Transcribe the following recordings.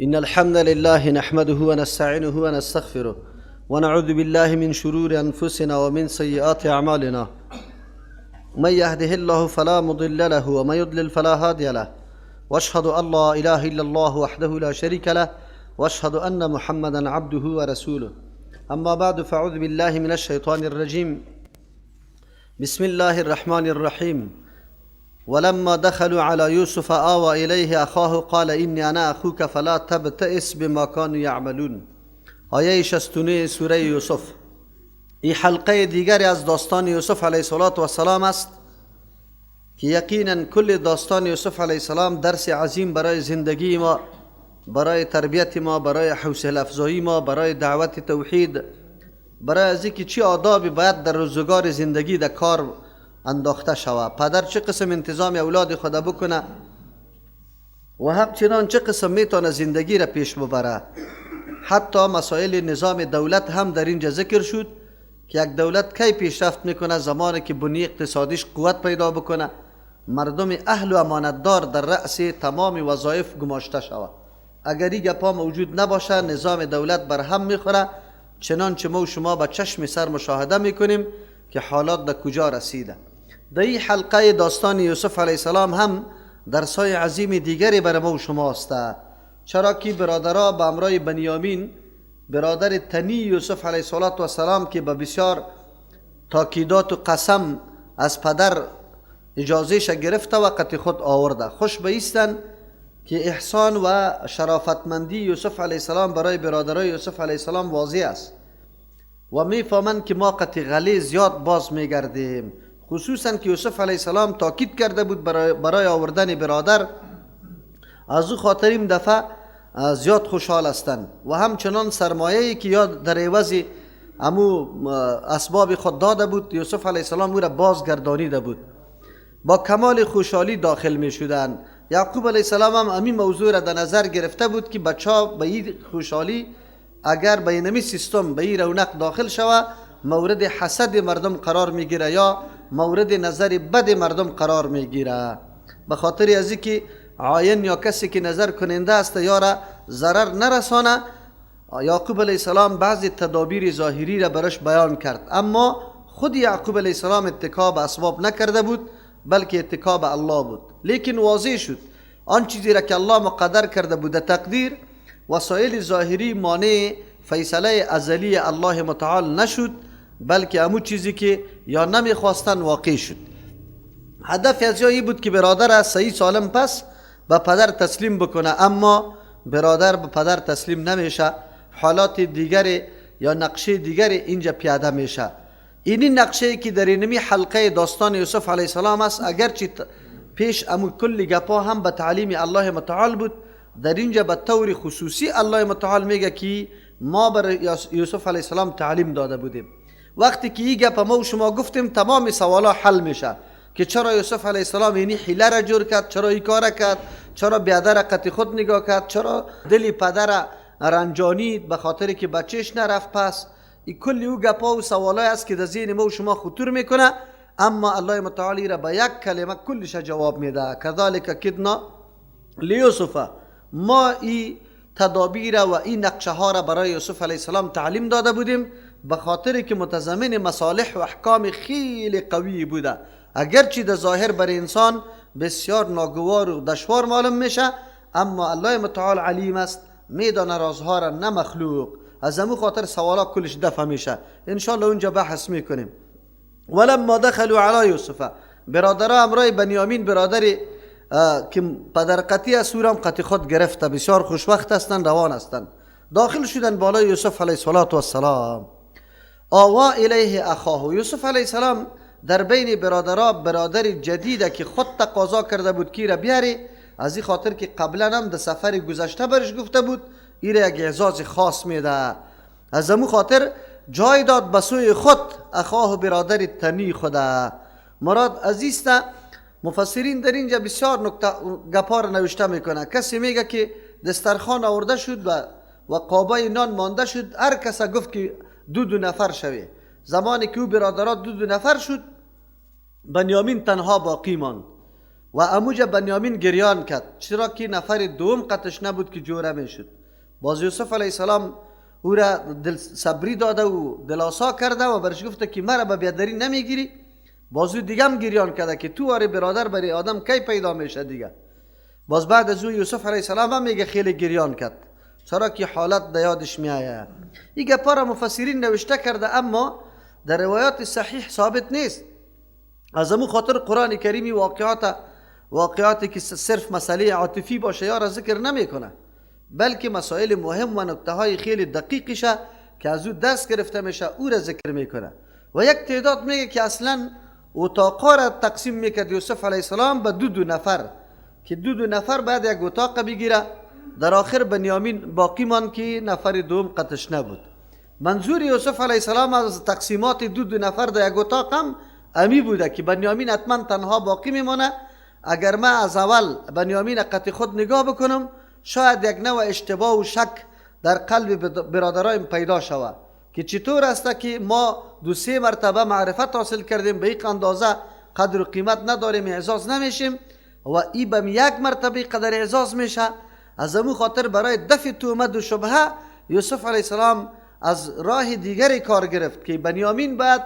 إن الحمد لله نحمده ونستعينه ونستغفره ونعوذ بالله من شرور أنفسنا ومن سيئات أعمالنا. من يهده الله فلا مضل له ومن يضلل فلا هادي له، واشهد أن لا إله إلا الله وحده لا شريك له، واشهد أن محمدا عبده ورسوله. أما بعد، فأعوذ بالله من الشيطان الرجيم. بسم الله الرحمن الرحيم. ولما دخلوا على يوسف آوى إليه أخاه قال إني أنا أخوك فلا تبتئس بما كانوا يعملون. آیه 69 سوره یوسف. این حلقه دیگری از داستان یوسف علیه السلام است که یقینا کل داستان یوسف علیه السلام درس عظیم برای زندگی ما، برای تربیت ما، برای حوصله افزایی ما، برای دعوت توحید، برای از اینکه چی آدابی باید در روزگار زندگی در کار انداخته شود. پدر چه قسم انتظام اولاد خود بکنه و همچنان چه قسم میتونه زندگی را پیش ببره. حتی مسائل نظام دولت هم در اینجا ذکر شد که یک دولت کی پیشرفت میکنه؟ زمانی که بنیه اقتصادیش قوت پیدا بکنه، مردم اهل و امانتدار در رأس تمام وظایف گماشته شود. اگر این گپا موجود نباشه نظام دولت بر هم میخوره، چنانچه ما و شما با چشم سر مشاهده میکنیم که حالات در کجا رسیده. در این حلقه داستان یوسف علیه السلام هم درسای عظیم دیگری برای ما و شما است، چرا که برادرها به امرای بنیامین برادر تنی یوسف علیه السلام که به بسیار تاکیدات و قسم از پدر اجازهش گرفته وقت خود آورده. خوش بایستن که احسان و شرافتمندی یوسف علیه السلام برای برادرای یوسف علیه السلام واضح است و میفهمند که ما قطع غلی زیاد باز میگردیم، خصوصا که یوسف علیه السلام تاکید کرده بود برای آوردن برادر. از او خاطر این دفعه زیاد خوشحال هستند و همچنان سرمایه‌ای که یاد در عوض امو اسباب خود داده بود یوسف علیه السلام او را بازگردانیده بود. با کمال خوشحالی داخل می شدند. یعقوب علیه السلام هم همین موضوع را در نظر گرفته بود که بچه‌ها به این خوشحالی اگر به اینمی سیستم به این رونق داخل شود مورد حسد مردم قرار میگیره یا مورد نظر بد مردم قرار میگیره. به خاطر از اینکه عاین یا کسی که نظر کننده است یارا ضرر نرسانه، یعقوب علیه السلام بعضی تدابیر ظاهری را برش بیان کرد، اما خود یعقوب علیه السلام اتکا به اسباب نکرده بود بلکه اتکا به الله بود. لیکن واضح شد آن چیزی را که الله مقدر کرده بود تقدیر، وسایل ظاهری مانع فیصله ازلی الله متعال نشد، بلکه همون چیزی که یا نمیخواستن واقع شد. هدف از این بود که برادر از صحیح سالم پس به پدر تسلیم بکنه، اما برادر به پدر تسلیم نمیشه. حالات دیگری یا نقشه دیگری اینجا پیاده میشه. اینی نقشه که در اینمی حلقه داستان یوسف علیه السلام است، اگرچه پیش امو کل گپا هم به تعلیم الله متعال بود، در اینجا به طور خصوصی الله متعال میگه که ما بر یوسف علیه السلام تعلیم داده بودیم. وقتی که این گپ ما و شما گفتیم تمام سوالا حل میشه که چرا یوسف علیه السلام اینی حیله را جور کرد، چرا این کار کرد، چرا بیادر قط خود نگاه کرد، چرا دلی پدر رنجانید به خاطر که بچهش نرفت. پس این کلی او گپا و سوالای است که در ذهن ما و شما خطور میکنه، اما الله متعال را به یک کلمه کلش جواب میده. کذالک کدنا لیوسف، ما این تدابیر و این نقشه ها را برای یوسف علیه السلام تعلیم داده بودیم به خاطر که متضمن مصالح و احکام خیلی قوی بوده. اگرچه در ظاهر بر انسان بسیار ناگوار و دشوار معلوم میشه، اما الله متعال علیم است، میدانه رازها را، نه مخلوق. از همون خاطر سوالا کلش دفع میشه. انشاءالله اونجا بحث میکنیم. ولما دخلوا علی یوسف، برادرها امرای بنیامین برادری که پدر قطعی از سورم قطع خود گرفته، بسیار خوشوقت هستند، روان هستند، داخل شدن بالای یوسف علیه السلام. آوا الیه اخاه، یوسف علیه السلام در بین برادرها برادر جدیده که خود تقاضا کرده بود کی را بیاری، از این خاطر که قبلا هم در سفر گذشته برش گفته بود این را یک اعزاز خاص میده. از همون خاطر جای داد به سوی خود اخاه برادر تنی خوده. مراد عزیز مفسرین در اینجا بسیار نکته گپا را نوشته میکنه. کسی میگه که دسترخوان آورده شد و قابای نان مانده شد، هر کس گفت که دو نفر شوی. زمانی که او برادرات دو نفر شد، بنیامین تنها باقی ماند و اموجا بنیامین گریان کرد، چرا که نفر دوم قطش نبود که جوره میشد. باز یوسف علیه السلام او را دل صبری داده و دلاسا کرده و برش گفته که مرا به بیادری نمیگیری. باز او دیگه هم گریان کرده که تو آره برادر برای آدم کی پیدا میشه دیگه. باز بعد از او یوسف علیه السلام هم میگه خیلی گریان کرد، چرا که حالت در یادش میآید. این گپا را مفسرین نوشته کرده اما در روایات صحیح ثابت نیست. از امو خاطر قرآن کریمی واقعاتی که صرف مسئله عاطفی باشه یا را ذکر نمیکنه، بلکه مسائل مهم و نکته های خیلی دقیقشه که از او درس گرفته میشه او را ذکر میکنه. و یک تعداد میگه که اصلا اتاقا را تقسیم میکرد یوسف علیه السلام به دو نفر که دو نفر بعد یک اتاق بگیره. در آخر بنیامین باقی ماند که نفر دوم قطش نبود. منظور یوسف علیه السلام از تقسیمات دو نفر در یک اتاق هم امی بوده که بنیامین حتما تنها باقی میمانه. اگر من از اول بنیامین قط خود نگاه بکنم شاید یک نوع اشتباه و شک در قلب برادرایم پیدا شود که چطور است که ما 2-3 مرتبه معرفت حاصل کردیم به یک اندازه قدر و قیمت نداریم، اعزاز نمیشیم و ای به یک مرتبه قدر اعزاز میشه. از امو خاطر برای دفع تهمت و شبهه یوسف علیه السلام از راه دیگری کار گرفت که بنیامین بعد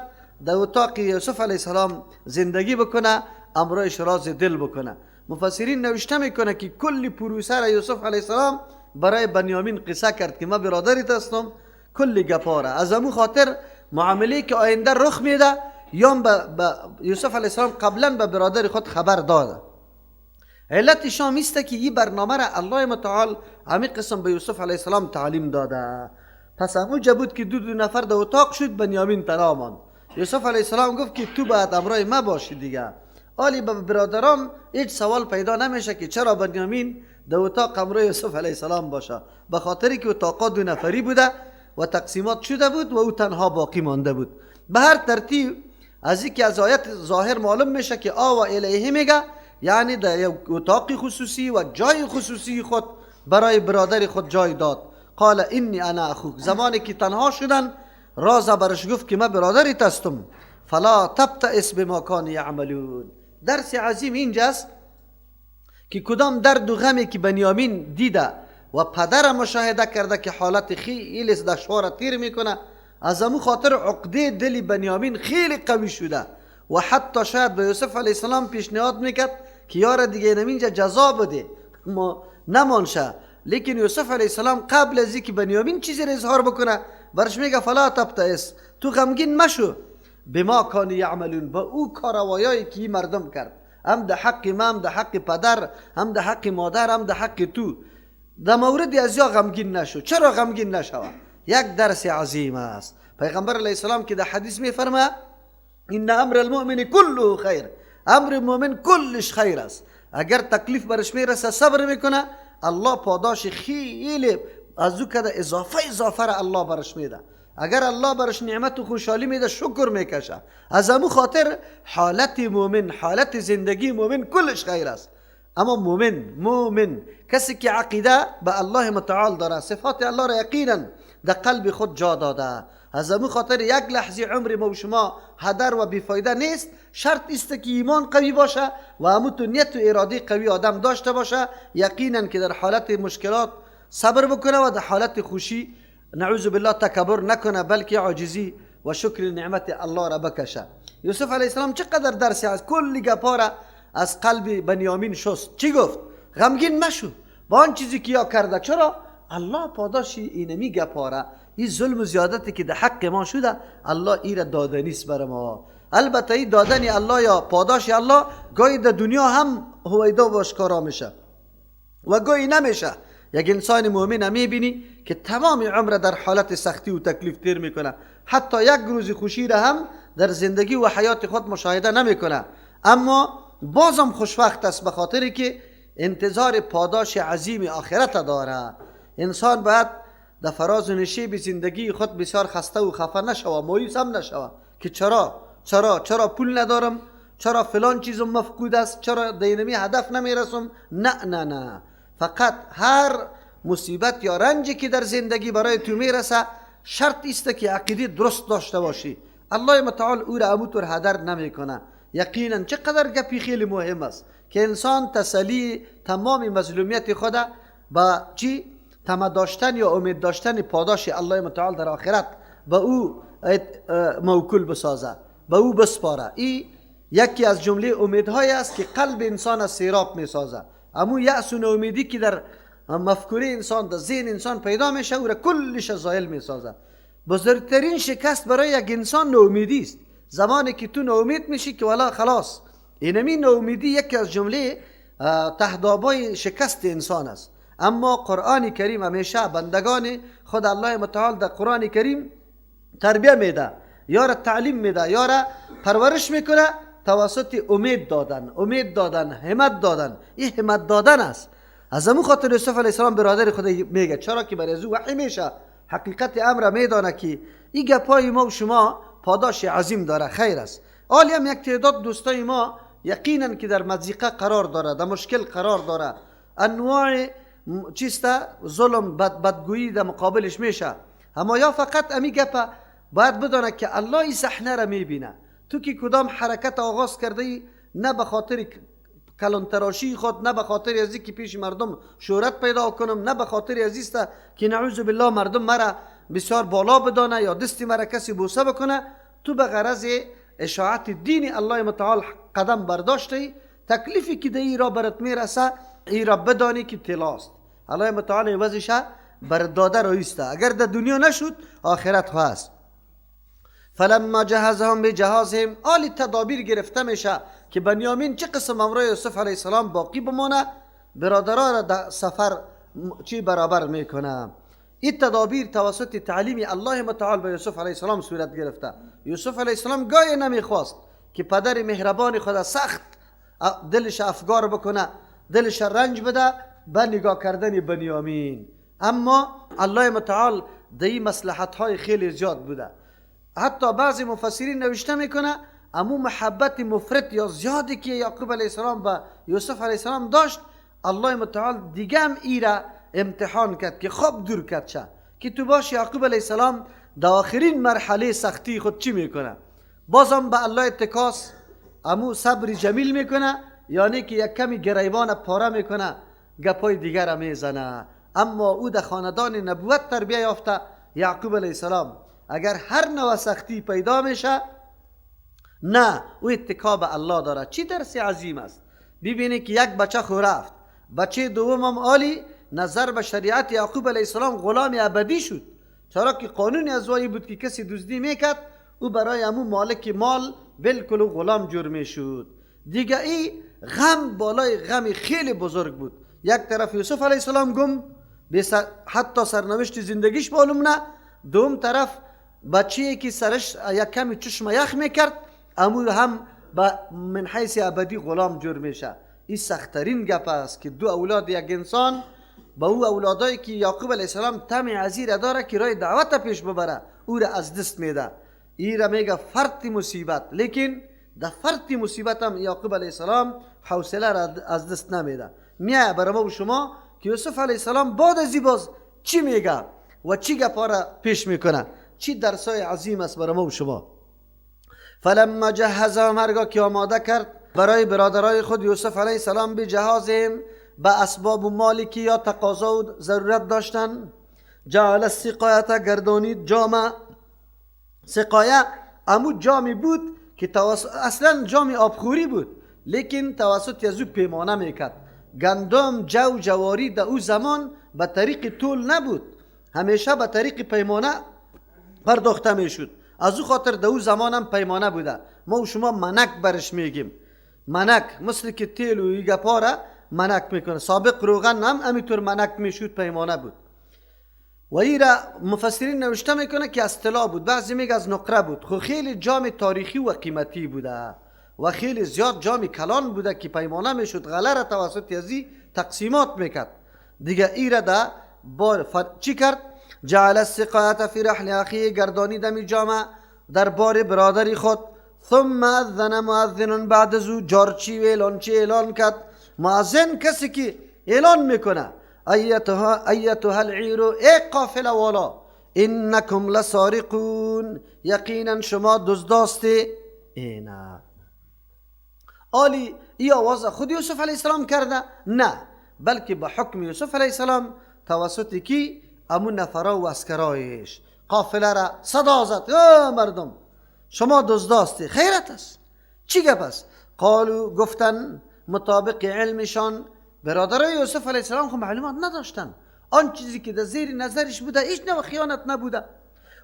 در اتاق یوسف علیه السلام زندگی بکنه، امرایش راز دل بکنه. مفسرین نوشته میکنه که کلی پروسه را یوسف علیه السلام برای بنیامین قصه کرد که ما برادریت هستم، کلی گپا را. از امو خاطر معامله که آینده رخ میده یا به یوسف علیه السلام قبلا به برادر خود خبر داده. علتش هم است که این برنامه را الله متعال همین قسم به یوسف علیه السلام تعلیم داده. پس همونجا بود که دو نفر در اتاق شد، بنیامین تنها ماند. یوسف علیه السلام گفت که تو باید امرای ما باشی دیگه. حالی به برادران هیچ سوال پیدا نمیشه که چرا بنیامین در اتاق امرای یوسف علیه السلام باشه، به خاطری که اتاقا 2 نفری بوده و تقسیمات شده بود و او تنها باقی مانده بود. به هر ترتیب از اینکه از آیت ظاهر معلوم میشه که آوا الیه میگه یعنی در یک اتاق خصوصی و جای خصوصی خود برای برادر خود جای داد. قال انی انا اخوک، زمانی که تنها شدن راز برش گفت که من برادرت هستم. فلا تبتئس بما کانوا یعملون. درس عظیم اینجاست که کدام درد و غمی که بنیامین دیده و پدر مشاهده کرده که حالت خیلی دشوار تیر میکنه، از امو خاطر عقده دل بنیامین خیلی قوی شده و حتی شاید به یوسف علیه السلام پیشنهاد میکرد که یار دیگه نمینجا جزا بده نمانشه. لیکن یوسف علیه السلام قبل از اینکه بنیامین چیزی را اظهار بکنه برش میگه فلا تبتئس، تو غمگین مشو بما کانوا یعملون، با او کاروایایی که مردم کرد، هم در حق ما، هم در حق پدر، هم در حق مادر، هم در حق تو. در مورد از یا غمگین نشو. چرا غمگین نشو؟ یک درس عظیم است. پیغمبر علیه السلام که در حدیث میفرمه ان امر المؤمن كله خیر، امر مؤمن کلش خیر است. اگر تکلیف برش میرسه صبر میکنه، الله پاداش خیلی از او کده اضافه را الله برش میده. اگر الله برش نعمت و خوشحالی میده شکر میکشه. از امو خاطر حالت مومن، حالت زندگی مومن کلش خیر است. اما مومن کسی که عقیده به الله متعال داره، صفات الله را یقینا در قلب خود جا داده. از امو خاطر یک لحظه عمر ما و شما هدر و بیفایده نیست. شرط است که ایمان قوی باشه و همو تو نیت و اراده قوی آدم داشته باشه، یقینا که در حالت مشکلات صبر بکنه و در حالت خوشی نعوذ بالله تکبر نکنه، بلکه عاجزی و شکر نعمت الله را بکشه. یوسف علیه السلام چقدر درسی از کلی گپا از قلب بنیامین شست. چی گفت؟ غمگین مشو با آن چیزی که یا کرده. چرا؟ الله پاداش اینمی گپا، این ظلم و زیادتی که در حق ما شده الله ای را داده نیست بر ما. البته این دادن الله یا پاداش الله گاهی در دنیا هم هویدا و آشکارا میشه و گاهی نمیشه. یک انسان مؤمن میبینی که تمام عمر در حالت سختی و تکلیف تیر میکنه، حتی یک روز خوشی را هم در زندگی و حیات خود مشاهده نمیکنه، اما بازم خوشوقت است به خاطری که انتظار پاداش عظیم آخرت داره. انسان باید در فراز و نشیب زندگی خود بسیار خسته و خفه نشوه، مایوس هم نشوه که چرا پول ندارم، چرا فلان چیزم مفقود است، چرا دینمی هدف نمیرسم. نه، فقط هر مصیبت یا رنجی که در زندگی برای تو میرسه شرط است که عقیده درست داشته باشی. الله متعال او را همونطور هدر نمیکنه. یقینا چقدر گپی خیلی مهم است که انسان تسلی تمام مظلومیت خود با چی؟ طمع داشتن یا امید داشتن پاداش الله متعال در آخرت به او موکول بسازه، به او بسپاره. این یکی از جمله امیدهای است که قلب انسان از سیراب می سازه. امو یأس و ناامیدی که در مفکوره انسان، در ذهن انسان پیدا میشه، او را کلش زائل می سازه. بزرگترین شکست برای یک انسان ناامیدی است. زمانی که تو ناامید میشی که والا خلاص، اینمی ناامیدی یکی از جمله تهدابای شکست انسان است. اما قرآن کریم همیشه بندگان خود الله متعال در قرآن کریم تربیه میده، یا را تعلیم میده، یا را پرورش میکنه توسط امید دادن، همت دادن. این همت دادن است. از همون خاطر یوسف علیه السلام برادر خود میگه، چرا که برای او وحی میشه، حقیقت امر میدانه که این گپای ما و شما پاداش عظیم داره، خیر است. حالی هم یک تعداد دوستای ما یقینا که در مضیقه قرار داره، در مشکل قرار داره، انواع چیستا ظلم بدگویی در مقابلش میشه، اما یا فقط امی گپا باید بدانه که الله این صحنه را میبینه. تو که کدام حرکت آغاز کرده ای، نه به خاطر کلانتراشی خود، نه به خاطر ازی که پیش مردم شهرت پیدا کنم، نه به خاطر ازیست که نعوذ بالله مردم مرا بسیار بالا بدانه یا دستی مرا کسی بوسه بکنه، تو به غرض اشاعت دین الله متعال قدم برداشتی. تکلیفی که در ای را برات میرسه، ای را بدانی که طلاست. الله متعال عوضش برات داده رایسته، اگر در دنیا نشد آخرت هست. فلما جهزهم بجهازهم، آلی تدابیر گرفته میشه که بنیامین چه قسم امرای یوسف علیه السلام باقی بمانه، برادرها را در سفر چی برابر میکنه. این تدابیر توسط تعلیم الله متعال به یوسف علیه السلام صورت گرفته. یوسف علیه السلام گاهی نمیخواست که پدر مهربان خود سخت دلش افگار بکنه، دلش رنج بده به نگاه کردن بنیامین، اما الله متعال در این مصلحت های خیلی زیاد بوده. حتی بعضی مفسرین نوشته میکنه امو محبت مفرط یا زیادی که یعقوب علیه السلام به یوسف علیه السلام داشت، الله متعال دیگه هم ای را امتحان کرد که خوب دور کرد شه که تو باش یعقوب علیه السلام در آخرین مرحله سختی خود چی میکنه، بازم به الله اتکاس امو صبر جمیل میکنه، یعنی که یک کمی گریبان پاره میکنه، گپای دیگر را میزنه. اما او در خاندان نبوت تربیه یافته یعقوب علیه السلام، اگر هر نوع سختی پیدا میشه، نه، او اتکا به الله داره. چی درس عظیم است. ببینی که یک بچه خو رفت، بچه دوم هم عالی نظر به شریعت یعقوب علیه السلام غلام ابدی شد، چرا که قانون از وایی بود که کسی دزدی میکرد او برای امو مالک مال بالکل غلام جرمی شد. دیگه ای غم بالای غم خیلی بزرگ بود. یک طرف یوسف علیه السلام گم، حتی سرنوشت زندگیش معلوم نه، دوم طرف بچه‌ای که سرش یک کمی چشم یخ میکرد، امو هم من حیث ابدی غلام جرم میشه. این سخت‌ترین گپ است که دو اولاد یک انسان با او اولادایی که یعقوب علیه السلام طمع عزیره داره که راه دعوت پیش ببره، او را از دست میده. این را میگه فرط مصیبت، لیکن در فرط مصیبت هم یعقوب علیه السلام حوصله را از دست نمیده. میایه برای ما و شما که یوسف علیه السلام بعد از این باز چی میگه و چی گپا را پیش میکنه، چی درسای عظیم است برای ما و شما. فلما جهزهم، هرگاه که آماده کرد برای برادرای خود یوسف علیه السلام به جهازهم، به اسباب و مالی که یا تقاضا و ضرورت داشتن، جعل السقایت، گردانید جام. سقایه امو جامی بود که اصلا جام آبخوری بود، لیکن توسط از او پیمانه میکرد. گندم، جو، جواری در او زمان به طریق طول نبود، همیشه به طریق پیمانه پرداخته میشد. از او خاطر در او زمان هم پیمانه بوده. ما و شما منک برش میگیم، منک مثل که تیل و ایگه پاره منک میکنه. سابق روغن هم همینطور منک میشود، پیمانه بود. و این را مفسرین نوشته میکنه که از طلا بود، بعضی میگه از نقره بود. خو خیلی جام تاریخی و قیمتی بوده و خیلی زیاد جام کلان بوده که پیمانه میشد، غله را توسط ازی تقسیمات میکرد. دیگه این را ده چی کرد؟ جعل السقایت فی رحل اخیه، گردانید می جامع در بار برادری خود. ثم اذن مؤذن، بعد از او جارچی و اعلانچی اعلان کرد. مؤذن کسی که اعلان میکنه ایتها العیر، ای قافله والا، انکم لسارقون، یقینا شما دزداستی. اینا آلی این آواز خود یوسف علیه السلام کرده؟ نه، بلکه به حکم یوسف علیه السلام توسط کی؟ امون نفرا و اسکرایش قافله را صدا زد: مردم شما دزداستی، خیرت است، چی گپ است؟ قالو، گفتن مطابق علمشان برادرای یوسف علیه السلام خو معلومات نداشتن، آن چیزی که در زیر نظرش بوده هیچ نوع خیانت نبوده.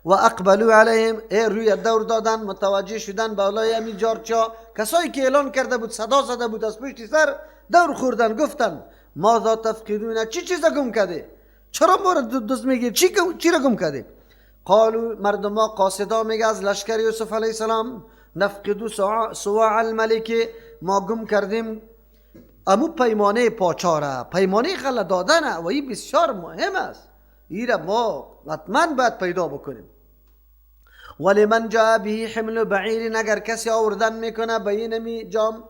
و اقبلوا علیهم، روی دور دادن، متوجه شدن بالای امی جارچا، کسایی که اعلان کرده بود، صدا زده بود از پشت سر، دور خوردن، گفتن ماذا تفقدون، چی چیزا گم کرده؟ چرا ما را دزد میگی؟ چی را گم کرده؟ قالو، مردم ها قاصدا میگه از لشکر یوسف علیه السلام: نفقدو سواع الملک، ما گم کردیم امو پیمانه پاچا را. پیمانه خلا دادن و این بسیار مهم است، این را ما حتما باید پیدا بکنیم. ولی من جا به حمل بعیر، اگر کسی آوردن میکنه به اینمی جام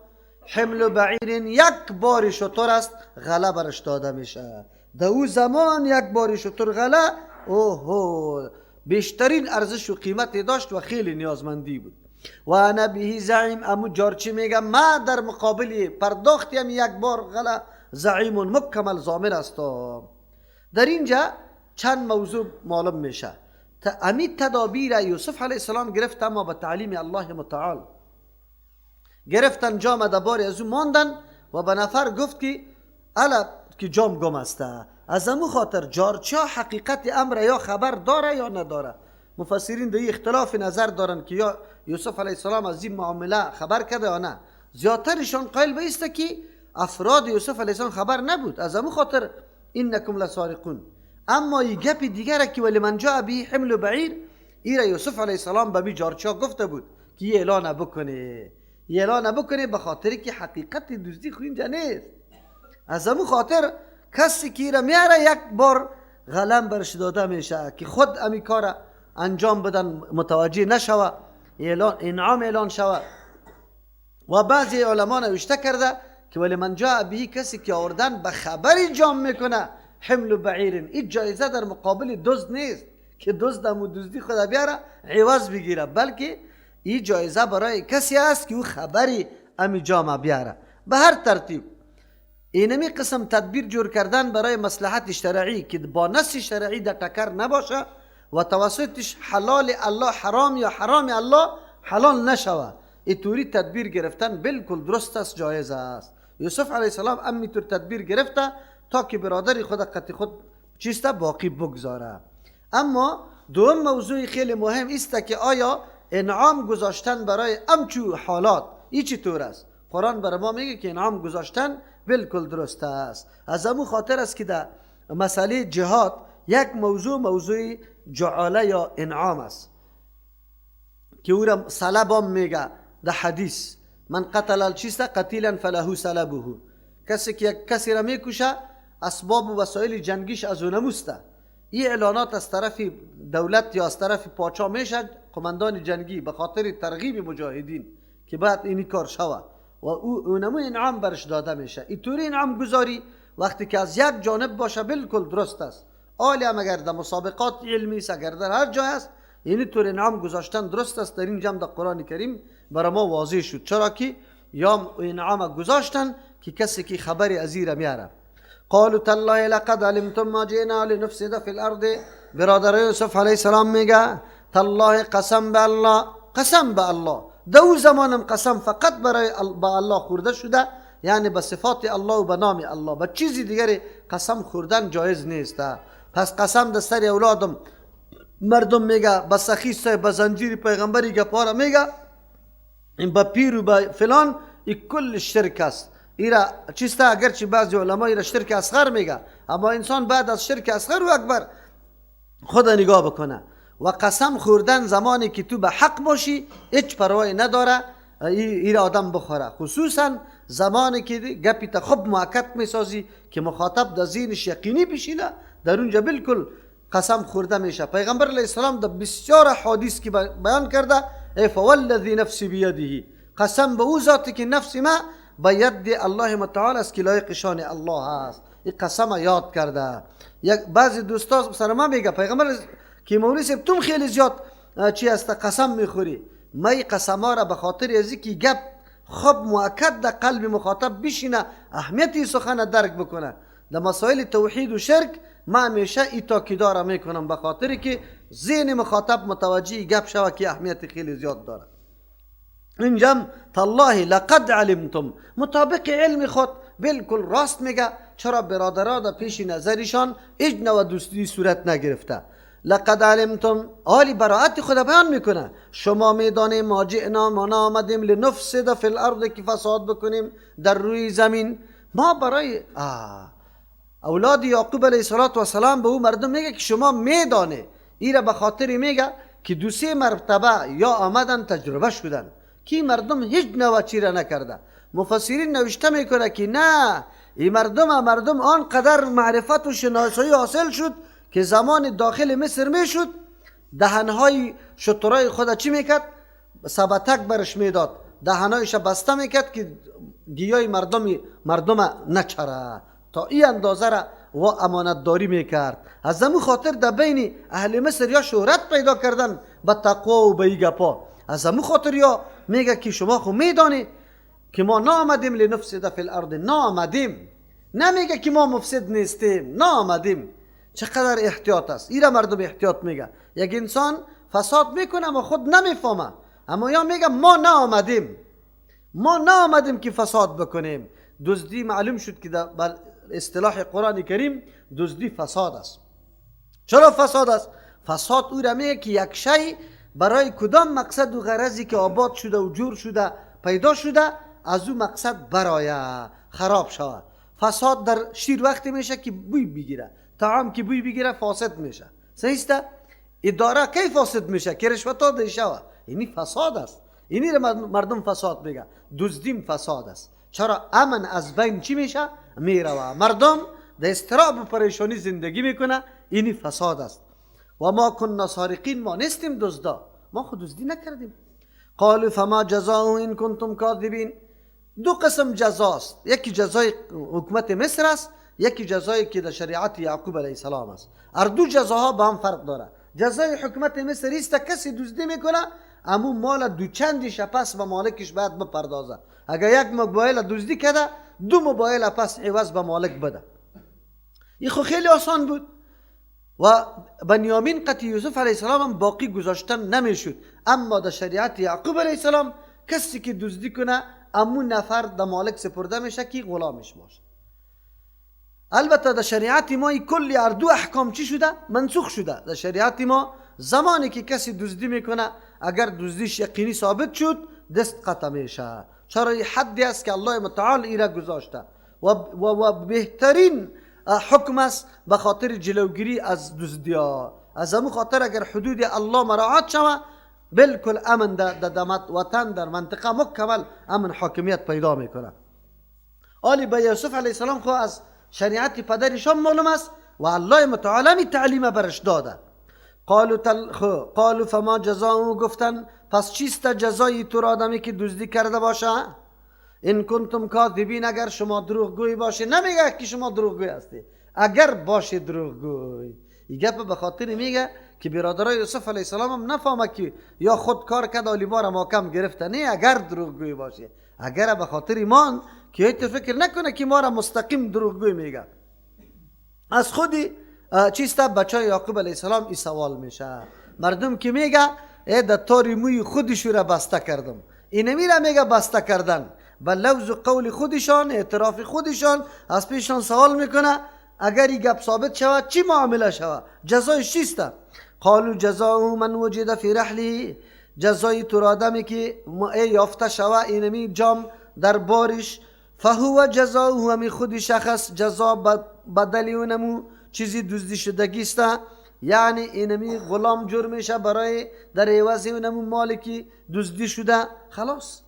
حمل بعیر، یک بار شتر است، غله برش داده میشه. در او زمان یک بار شتر غله اوه بیشترین ارزش و قیمتی داشت و خیلی نیازمندی بود. و انا به زعیم، امو جارچی میگم ما در مقابل پرداختیم یک بار غله زعیم مکمل ضامن است. در اینجا چند موضوع معلوم میشه. امی تدابیر یوسف علیه السلام گرفت، اما به تعلیم الله متعال گرفتن، جام دباری از او ماندن و به نفر گفت که الا که جام گم است. از امو خاطر جارچیا حقیقت امر یا خبر داره یا نداره. مفسرین در اختلاف نظر دارن که یا یوسف علیه السلام از این معامله خبر کرده یا نه. زیادترشان قائل به است که افراد یوسف علیه السلام خبر نبود، از امو خاطر انکم لسارقون. اما این گپ دیگر که ولی من جا به حمل بعیر، این را یوسف علیه السلام به جارچیا گفته بود که یه اعلان بکنه، به خاطر که حقیقت دزدی خو اینجا نیست. از امو خاطر کسی که را میاره یک بار غلم برش داده میشه که خود امی کار انجام بدن، متوجه نشوه، انعام اعلان شوه. و بعضی علما نوشته کرده که ولی من جا به کسی که آوردن به خبری جام میکنه حمل بعیر، این جایزه در مقابل دزد نیست که دزد امو دزدی خود بیاره عوض بگیره، بلکه این جایزه برای کسی است که او خبری امی جام بیاره. به هر ترتیب اینمی قسم تدبیر جور کردن برای مصلحت شرعی که با نص شرعی در تکر نباشه و توسطش حلال الله حرام یا حرام الله حلال نشوه، اینطوری تدبیر گرفتن بالکل درست است، جایز است. یوسف علیه السلام امیطور تدبیر گرفته تا که برادری خود قط خود چیسته باقی بگذاره. اما دوم موضوع خیلی مهم است که آیا انعام گذاشتن برای امچو حالات این چطور است؟ قرآن برای ما میگه که انعام گذاشتن بالکل درست است. از امو خاطر است که در مسئله جهاد یک موضوع جعاله یا انعام است که او را سلب هم میگه در حدیث: من قتل الچیسته قتیلا فله سلبه، کسی که یک کسی را میکشه اسباب و وسایل جنگیش از او نموسته. این اعلانات از طرف دولت یا از طرف پاچا میشه، قماندان جنگی، به خاطر ترغیب مجاهدین که بعد اینی کار شوه و اونمو انعام برش داده میشه. اینطوری انعام گذاری وقتی که از یک جانب باشه بالکل درست است. آلی هم اگر در مسابقات علمی است، اگر در هر جای است، یعنی طور انعام گذاشتن درست است. در این جمع در قرآن کریم برای ما واضح شد چرا که یا انعام گذاشتن که کسی که خبری از این میاره. قالوا تالله لقد علمتم ما جئنا لنفسد في الارض، برادر یوسف علیه السلام میگه تالله قسم به الله، دو زمانم قسم فقط برای با الله خورده شده، یعنی به صفات الله و به نام الله، به چیزی دیگری قسم خوردن جایز نیست. پس قسم در سر اولادم مردم میگه به سخی به زنجیر پیغمبری گپاره میگه این به پیر و به فلان، این کل شرک است. ایرا چیسته اگرچه بعضی علما ایرا شرک اصغر میگه، اما انسان بعد از شرک اصغر و اکبر خود نگاه بکنه. و قسم خوردن زمانی که تو به حق باشی هیچ پروایی نداره ایرا آدم بخوره، خصوصا زمانی که گپی تا خب محکد میسازی که مخاطب در ذهنش یقینی بشینه، در اونجا بالکل قسم خورده میشه. پیغمبر علیه السلام در بسیار حدیث که بیان کرده فوالذی نفسی بیده، قسم به او ذاتی که نفس ما به ید الله متعال است که لایق شان الله است. این قسم یاد کرده. یک بعضی دوستا سر ما میگه پیغمبر که مولوی صاحب تون خیلی زیاد چی است قسم میخوری. ما این قسم ها را به خاطر ازی که گپ خب مؤکد در قلب مخاطب بشینه، اهمیتی سخن درک بکنه. در مسائل توحید و شرک من همیشه ای تاکیدار میکنم، به خاطری که ذهن مخاطب متوجه گپ شوه که اهمیت خیلی زیاد داره. اینجا تالله لقد علمتم، مطابق علم خود بالکل راست میگه. چرا برادرها در پیش نظرشان هیچ نوع دوستی صورت نگرفته. لقد علمتم، آلی براعت خود بیان میکنه. شما میدانیم ما جئنا، ما آمدیم لنفسد فی الارض، که فساد بکنیم در روی زمین. ما برای اولاد یعقوب علیه السلام به او مردم میگه که شما میدانه. ایره به خاطر میگه که دو سه مرتبه یا آمدن تجربه شدن که مردم هیچ نوع چیره نکرده. مفسرین نوشته میکنه که نه، این مردم آنقدر معرفت و شناسایی حاصل شد که زمان داخل مصر میشد دهنهای شترای خود چی میکرد؟ سبتک برش میداد، دهنهایش بسته میکرد که گیای مردم نچره. تا این اندازه را و امانت داری میکرد. از همون خاطر در بین اهل مصر یا شهرت پیدا کردن به تقوا و به این گپا. از همون خاطر یا میگه که شما خو میدانی که ما نامدیم لنفسد فی الارض، نامدیم. نمیگه که ما مفسد نیستیم، نامدیم. چقدر احتیاط است. ایره مردم احتیاط میگه. یک انسان فساد میکنه اما خود نمیفهمه، اما یا میگه ما نامدیم که فساد بکنیم. دزدی معلوم شد که در اصطلاح قرآن کریم دزدی فساد است. چرا فساد است؟ فساد او را میگه که یک شی برای کدام مقصد و غرضی که آباد شده و جور شده پیدا شده از او مقصد برای خراب شود. فساد در شیر وقتی میشه که بوی بگیره، طعام که بوی بگیره فاسد میشه. صحیح است؟ اداره کی فاسد میشه؟ که رشوت ها ده شود. اینی فساد است. اینی را مردم فساد میگه. دزدیم فساد است. چرا؟ امن از بین چی میشه؟ میروه. مردم در اضطراب و پریشانی زندگی میکنه. اینی فساد است. و ما کنا سارقین، ما نیستیم دزدا، ما خود دزدی نکردیم. قالوا فما جزاؤه ان کنتم کاذبین. دو قسم جزاست، یکی جزای حکومت مصر است، یکی جزایی که در شریعت یعقوب علیه السلام است. هر دو جزاها با هم فرق داره. جزای حکومت مصر است کسی دزدی میکنه امو مال دو چندش پس به مالکش باید بپردازه. اگر یک موبایل دزدی کرده 2 موبایل پس عوض به مالک بده. این خو خیلی آسان بود. و بنیامین قتل یوسف علیه السلام هم باقی گذاشتن نمیشد. اما در شریعت یعقوب علیه السلام کسی که دزدی کنه امون نفر در مالک سپرده میشه که غلامش باشه. البته در شریعت ما کلی اردو احکام چی شده؟ منسوخ شده. در شریعت ما زمانی که کسی دزدی میکنه اگر دزدیش یقینی ثابت شد دست قطع میشه. چرا این حدی است که الله متعال ایره گذاشته و بهترین حکم است به خاطر جلوگیری از دزدی ها. از همون خاطر اگر حدود الله مراعات شود بالکل امن در وطن در منطقه مکمل امن حاکمیت پیدا میکنه. آلی به یوسف علیه السلام خو از شریعت پدرش هم معلوم است و الله متعالی تعلیم برش داده. قالوا فما جزاؤه، گفتن پس چیست جزایی تو را آدمی که دزدی کرده باشه؟ ان کنتم کاذبین، اگر شما دروغگوی باشه. نمیگه که شما دروغگوی هستی، اگر باشه دروغگوی. این گپ به خاطر میگه که برادرای یوسف علیه السلام هم نفهمه که یا خود کار کرده ولی ما را محکم گرفته. نه، اگر دروغگوی باشه. اگر به خاطر ایمان که هیچ فکر نکنه که ما را مستقیم دروغگوی میگه. از خودی چیستا بچه یعقوب علیه السلام این سوال میشه. مردم که میگه ای در تاری موی خودشو را بسته کردم، این میره میگه بسته کردن به لفظ و قول خودشان، اعتراف خودشان. از پیشان سوال میکنه اگر این گپ ثابت شود چی معامله شود؟ جزایش چیسته؟ قالوا جزاؤه من وجد فی رحله، جزای تو را آدمی که یافته شود اینمی جام در بارش، فهو جزاؤه، همی خود شخص جزا بدلی اونمو چیزی دزدی شدگی است. یعنی اینمی غلام جور میشه برای در عوض اونمو مالی که دزدی شده. خلاص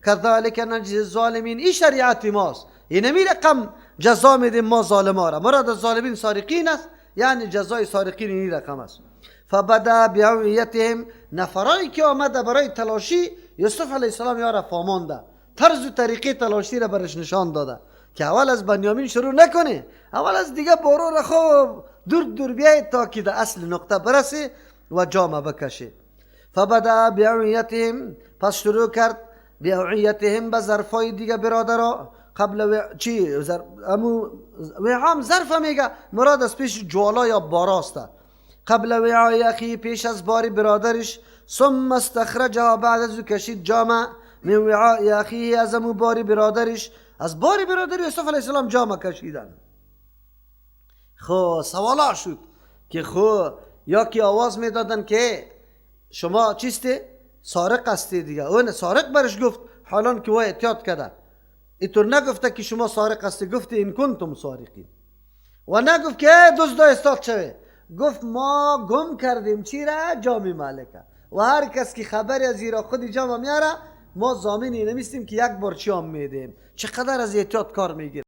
کذالک نجزی الظالمین، این شریعت ماست. اینمی رقم جزا میدیم ما ظالما را. مراد از ظالمین سارقین است، یعنی جزای سارقین این رقم است. فبدا بعویتهم، نفرایی که آمده برای تلاشی یوسف علیه السلام یارا فهمانده، طرز و طریقه تلاشی را برش نشان داده که اول از بنیامین شروع نکنه، اول از دیگه بارو را خوب دور بیاید تا که در اصل نقطه برسه و جامه بکشه. فبدا بعویتهم، پس شروع کرد بیعیتهم به ظرفای دیگه برادرها قبل امو وعام ظرف میگه مراد از پیش جوالا یا باراسته قبل وعای اخی پیش از باری برادرش ثم استخرجها بعد از کشید جامع من وعای اخی از امو باری برادرش از باری برادر یوسف علیه السلام جامع کشیدن. خب سوالا شد که خب یا کی آواز میدادن که شما چیستی سارق هستی دیگه اون سارق برش گفت حالان که او احتیاط کرده اینطور نگفته که شما سارق هستی گفتی این کنتم سارقین و نگفت که دزد استاد شوه گفت ما گم کردیم چی را جام مالکه و هر کس که خبری از ایرا خودی جام میاره ما ضامنی نمیستیم که یک بار چی هم میدیم چقدر از احتیاط کار میگیره.